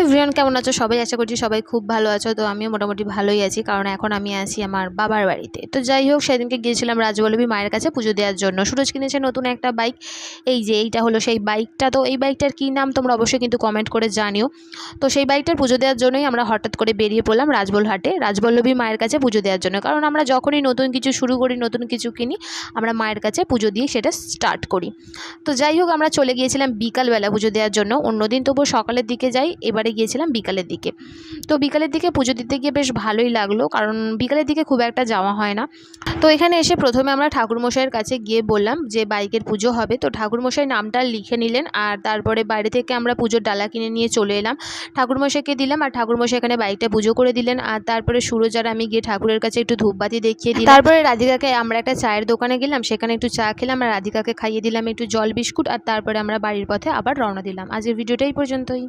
Everyone, কেমন আছো সবাই? আশা করছি সবাই খুব ভালো আছো। তো আমিও মোটামুটি ভালোই আছি, কারণ এখন আমি আছি আমার বাবার বাড়িতে। তো যাই হোক, সেদিনকে গিয়েছিলাম রাজবল্লভী মায়ের কাছে পুজো দেওয়ার জন্য। সুরজ কিনেছে নতুন একটা বাইক। এই যে এইটা হলো সেই বাইকটা। তো এই বাইকটার কী নাম তোমরা অবশ্যই কিন্তু কমেন্ট করে জানিও। তো সেই বাইকটার পুজো দেওয়ার জন্যই আমরা হঠাৎ করে বেরিয়ে পড়লাম রাজবলহাটে রাজবল্লভী মায়ের কাছে পুজো দেওয়ার জন্য। কারণ আমরা যখনই নতুন কিছু শুরু করি, নতুন কিছু কিনি, আমরা মায়ের কাছে পুজো দিয়ে সেটা স্টার্ট করি। তো যাই হোক, আমরা চলে গিয়েছিলাম বিকালবেলা পুজো দেওয়ার জন্য। অন্যদিন তবুও সকালের দিকে যাই, এবারে গিয়েছিলাম বিকালের দিকে। তো বিকালের দিকে পুজো দিতে গিয়ে বেশ ভালোই লাগলো, কারণ বিকালের দিকে খুব একটা যাওয়া হয় না। তো এখানে এসে প্রথমে আমরা ঠাকুরমশাইয়ের কাছে গিয়ে বললাম যে বাইকের পুজো হবে। তো ঠাকুরমশাই নামটা লিখে নিলেন, আর তারপরে বাইরে থেকে আমরা পুজোর ডালা কিনে নিয়ে চলে এলাম, ঠাকুরমশাইকে দিলাম, আর ঠাকুরমশাই এখানে বাইকটা পুজো করে দিলেন। আর তারপরে সুরজ আর আমি গিয়ে ঠাকুরের কাছে একটু ধূপবাতি দেখিয়ে দিলাম। তারপরে রাধিকাকে আমরা একটা চায়ের দোকানে গেলাম, সেখানে একটু চা খেলাম, আর রাধিকাকে খাইয়ে দিলাম একটু জল বিস্কুট। আর তারপরে আমরা বাড়ির পথে আবার রওনা দিলাম। আজকের ভিডিওটা এই পর্যন্তই।